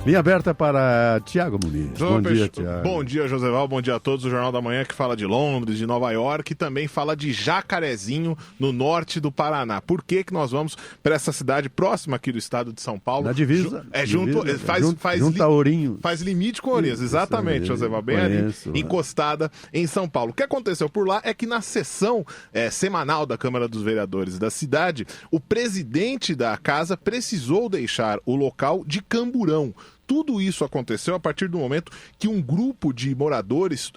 Linha aberta para Tiago Muniz. Bom dia, Tiago. Bom dia, Joseval. Bom dia a todos. O Jornal da Manhã que fala de Londres, de Nova York e também fala de Jacarezinho, no norte do Paraná. Por que nós vamos para essa cidade próxima aqui do estado de São Paulo? Na divisa. Junta Ourinhos. Faz limite com Ourinhos, exatamente, Joseval. Bem ali, encostada em São Paulo. O que aconteceu por lá é que na sessão semanal da Câmara dos Vereadores da cidade, o presidente da casa precisou deixar o local de Camburão. Tudo isso aconteceu a partir do momento que um grupo de moradores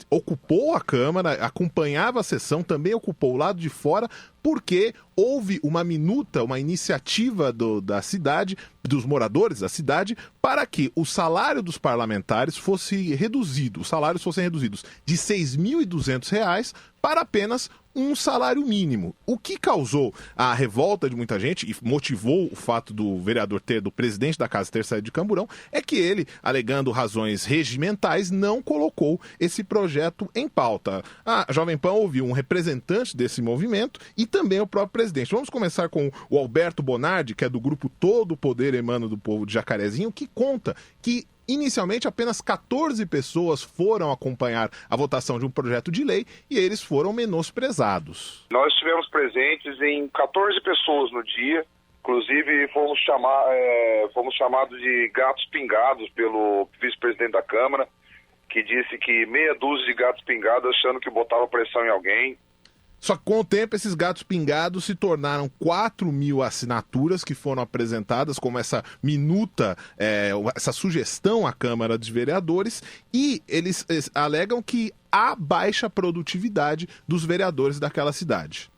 ocupou a Câmara, acompanhava a sessão, também ocupou o lado de fora, porque houve uma iniciativa da cidade, dos moradores da cidade, para que o salário dos parlamentares fosse reduzido, os salários fossem reduzidos de R$ 6.200 para apenas um salário mínimo. O que causou a revolta de muita gente e motivou o fato do do presidente da casa ter saído de Camburão, é que ele, alegando razões regimentais, não colocou esse projeto em pauta. A Jovem Pan ouviu um representante desse movimento e também o próprio presidente. Vamos começar com o Alberto Bonardi, que é do grupo Todo o Poder Emana do Povo de Jacarezinho, que conta que inicialmente, apenas 14 pessoas foram acompanhar a votação de um projeto de lei e eles foram menosprezados. Nós estivemos presentes em 14 pessoas no dia, inclusive fomos chamados de gatos pingados pelo vice-presidente da Câmara, que disse que meia dúzia de gatos pingados achando que botava pressão em alguém. Só que com o tempo, esses gatos pingados se tornaram 4.000 assinaturas que foram apresentadas como essa minuta, essa sugestão à Câmara dos Vereadores, e eles alegam que há baixa produtividade dos vereadores daquela cidade.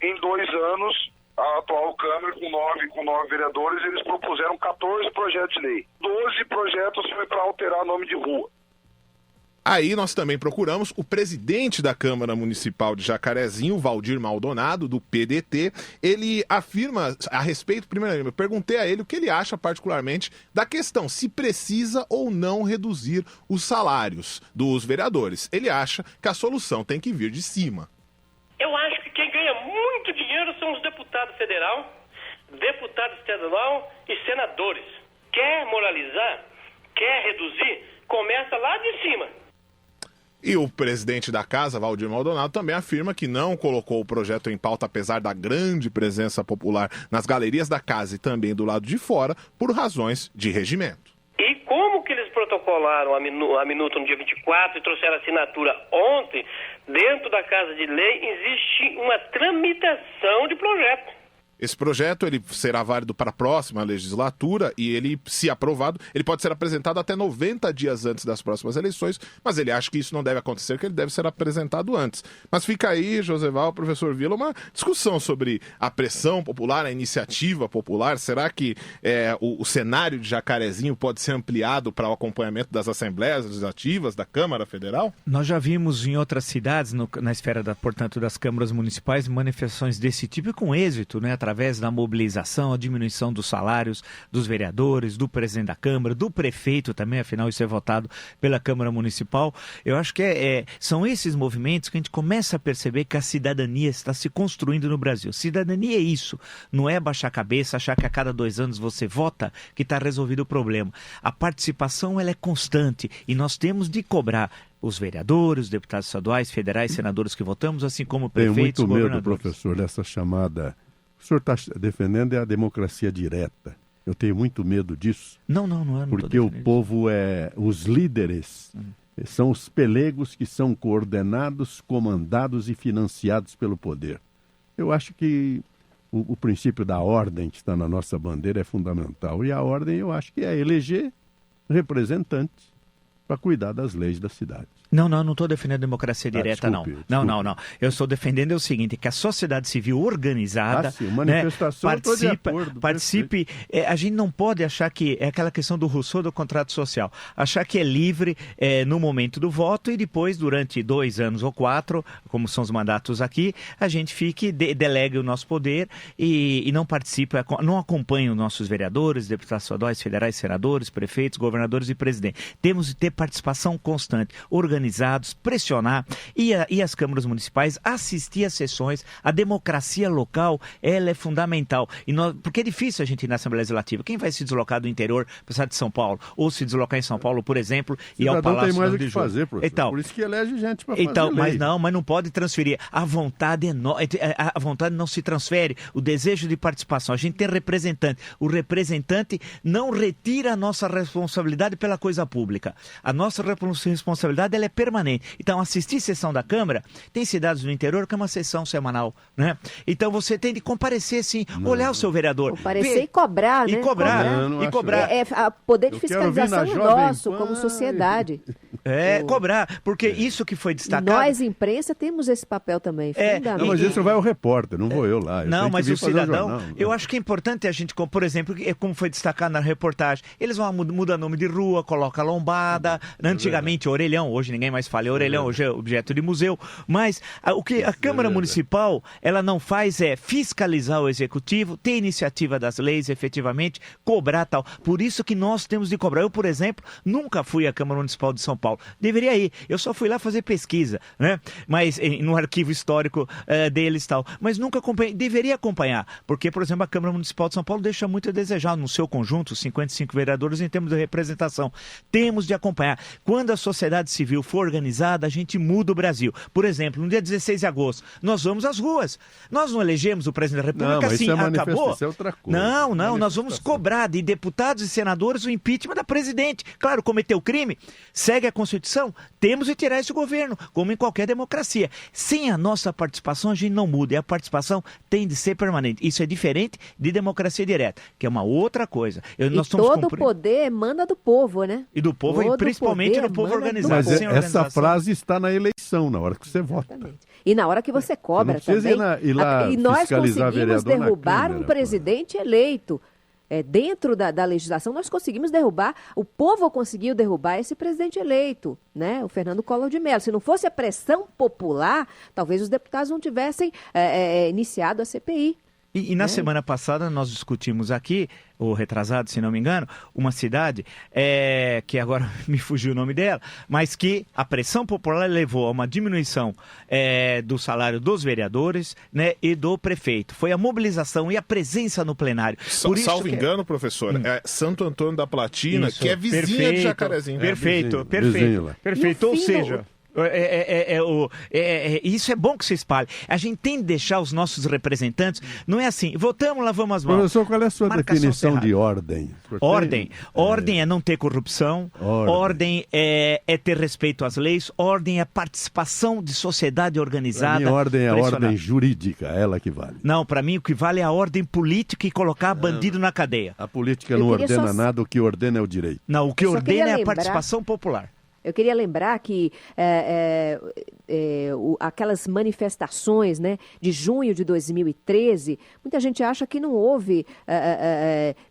Em 2 anos, a atual Câmara, com nove vereadores, eles propuseram 14 projetos de lei. 12 projetos foi para alterar nome de rua. Aí nós também procuramos o presidente da Câmara Municipal de Jacarezinho, Valdir Maldonado, do PDT. Ele afirma a respeito, primeiro, eu perguntei a ele o que ele acha particularmente da questão, se precisa ou não reduzir os salários dos vereadores. Ele acha que a solução tem que vir de cima. Eu acho que quem ganha muito dinheiro são os deputados federal, deputado estadual e senadores. Quer moralizar, quer reduzir, começa lá de cima. E o presidente da casa, Valdir Maldonado, também afirma que não colocou o projeto em pauta, apesar da grande presença popular nas galerias da casa e também do lado de fora, por razões de regimento. E como que eles protocolaram a minuta no dia 24 e trouxeram a assinatura ontem, dentro da Casa de Lei existe uma tramitação de projeto. Esse projeto ele será válido para a próxima legislatura e ele, se aprovado, ele pode ser apresentado até 90 dias antes das próximas eleições, mas ele acha que isso não deve acontecer, que ele deve ser apresentado antes. Mas fica aí, Joseval, professor Vila, uma discussão sobre a pressão popular, a iniciativa popular. Será que o cenário de Jacarezinho pode ser ampliado para o acompanhamento das assembleias legislativas da Câmara Federal? Nós já vimos em outras cidades, na esfera, portanto, das câmaras municipais, manifestações desse tipo e com êxito, né? Através da mobilização, a diminuição dos salários dos vereadores, do presidente da Câmara, do prefeito também, afinal isso é votado pela Câmara Municipal. Eu acho que são esses movimentos que a gente começa a perceber que a cidadania está se construindo no Brasil. Cidadania é isso, não é baixar a cabeça, achar que a cada 2 anos você vota que está resolvido o problema. A participação ela é constante e nós temos de cobrar os vereadores, os deputados estaduais, federais, senadores que votamos, assim como prefeitos, governadores. Tenho muito medo, governadores. professor, dessa chamada... O senhor está defendendo a democracia direta. Eu tenho muito medo disso. Não é. Porque o povo os líderes são os pelegos que são coordenados, comandados e financiados pelo poder. Eu acho que o princípio da ordem que está na nossa bandeira é fundamental. E a ordem eu acho que é eleger representantes para cuidar das leis da cidade. Não estou defendendo a democracia direta, desculpe. Não. Eu estou defendendo o seguinte, que a sociedade civil organizada, sim, manifestação, participe. A gente não pode achar que é aquela questão do Rousseau do contrato social, achar que é livre no momento do voto e depois, durante 2 anos ou 4, como são os mandatos aqui, a gente fique, delegue o nosso poder e não participe, não acompanhe os nossos vereadores, deputados estaduais, federais, senadores, prefeitos, governadores e presidentes. Temos de ter participação constante, organização organizados, pressionar, e as câmaras municipais assistir às sessões. A democracia local, ela é fundamental. Porque é difícil a gente ir na Assembleia Legislativa. Quem vai se deslocar do interior para a cidade de São Paulo? Ou se deslocar em São Paulo, por exemplo, e ao Palácio tem mais o que fazer, professor. Então, por isso que elege gente para fazer lei. Mas não pode transferir. A vontade não se transfere. O desejo de participação. A gente tem representante. O representante não retira a nossa responsabilidade pela coisa pública. A nossa responsabilidade ela é permanente. Então, assistir sessão da Câmara, tem cidades no interior que é uma sessão semanal, né? Então, você tem de comparecer, sim, olhar o seu vereador. Comparecer e cobrar, né? E cobrar. Poder de fiscalização é nosso, como sociedade. Cobrar, porque isso que foi destacado... Nós, imprensa, temos esse papel também, fundamental. Não, mas isso vai o repórter, não vou eu lá. Não, mas o cidadão, eu acho que é importante a gente, por exemplo, como foi destacado na reportagem, eles vão mudar nome de rua, coloca lombada, antigamente orelhão, hoje ninguém mais fala orelhão, hoje é objeto de museu, mas o que a Câmara Municipal, ela não faz é fiscalizar o Executivo, ter iniciativa das leis, efetivamente, cobrar tal. Por isso que nós temos de cobrar. Eu, por exemplo, nunca fui à Câmara Municipal de São Paulo. Deveria ir. Eu só fui lá fazer pesquisa, né? Mas no arquivo histórico deles e tal. Mas nunca acompanhei. Deveria acompanhar. Porque, por exemplo, a Câmara Municipal de São Paulo deixa muito a desejar no seu conjunto, 55 vereadores em termos de representação. Temos de acompanhar. Quando a sociedade civil for organizada, a gente muda o Brasil. Por exemplo, no dia 16 de agosto, nós vamos às ruas. Nós não elegemos o presidente da República assim, acabou. Isso é outra coisa. Não, nós vamos cobrar de deputados e senadores o impeachment da presidente. Claro, cometeu crime, segue a Constituição, temos de tirar esse governo, como em qualquer democracia. Sem a nossa participação, a gente não muda, e a participação tem de ser permanente. Isso é diferente de democracia direta, que é uma outra coisa. Todo poder emana do povo, né? E do povo, e principalmente do povo organizado. Mas essa frase está na eleição, na hora que você vota. Exatamente. E na hora que você cobra também. E nós conseguimos derrubar um presidente eleito. Dentro da legislação, nós conseguimos derrubar, o povo conseguiu derrubar esse presidente eleito, né? O Fernando Collor de Mello. Se não fosse a pressão popular, talvez os deputados não tivessem iniciado a CPI. E na semana passada nós discutimos aqui, ou retrasado, se não me engano, uma cidade que agora me fugiu o nome dela, mas que a pressão popular levou a uma diminuição do salário dos vereadores, né, e do prefeito. Foi a mobilização e a presença no plenário. Salvo engano, professor, é Santo Antônio da Platina, que é vizinha de Jacarezinho. Perfeito. Ou seja... isso é bom que se espalhe. A gente tem de deixar os nossos representantes, não é assim, votamos, lavamos as mãos. Professor, qual é a sua definição de ordem? Ordem é não ter corrupção, ordem é ter respeito às leis, ordem é participação de sociedade organizada. Para mim, ordem é a ordem jurídica, ela que vale. Não, para mim o que vale é a ordem política e colocar bandido na cadeia. A política não ordena nada, o que ordena é o direito. Não, o que ordena é a participação popular. Eu queria lembrar que aquelas manifestações, né, de junho de 2013, muita gente acha que não houve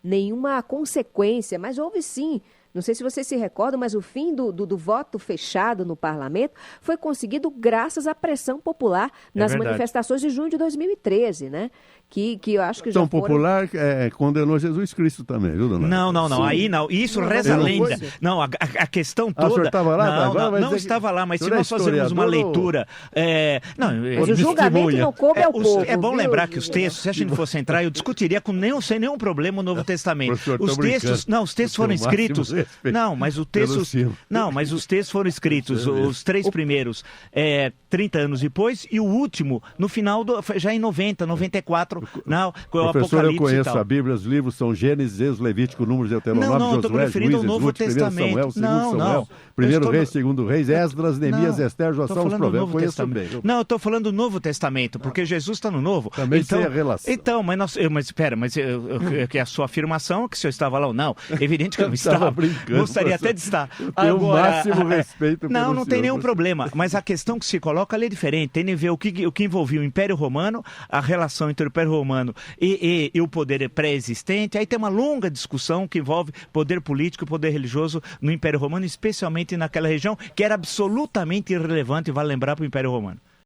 nenhuma consequência, mas houve sim. Não sei se vocês se recordam, mas o fim do voto fechado no parlamento foi conseguido graças à pressão popular nas manifestações de junho de 2013, né? Que eu acho que já popular condenou Jesus Cristo também, viu, dona? Não. Aí não. Isso reza a lenda. Não, a questão toda... O senhor estava lá? Não estava lá, mas se nós fazermos uma leitura... Mas o julgamento não coube ao povo. É bom lembrar que os textos, se a gente fosse entrar, eu discutiria sem nenhum problema o Novo Testamento. Os textos foram escritos... Não, mas os textos foram escritos, os 3 primeiros 30 anos depois, e o último, no final, já em 90, 94, Professor, eu conheço a Bíblia, os livros são Gênesis, Êxodo, Levítico, Números, Deuteronômio, Josué, Juízes, Ruth, 1 Samuel, 2 Samuel, 1 Reis, 2 Reis, Esdras, Neemias, Esther, Joação, os Provérbios, conheço bem. Não, eu estou falando do Novo Testamento, porque Jesus está no Novo. Também sei a relação. Então, mas espera, que a sua afirmação, que o senhor estava lá ou não, evidente que eu não estava. Gostaria até de estar. Eu tenho o máximo respeito pelo Não tem nenhum problema, mas a questão que se coloca ali é diferente, tem de ver o que envolvia o Império Romano, a relação entre o Império Romano e o poder pré-existente. Aí tem uma longa discussão que envolve poder político e poder religioso no Império Romano, especialmente naquela região que era absolutamente irrelevante, vale lembrar, para o Império Romano.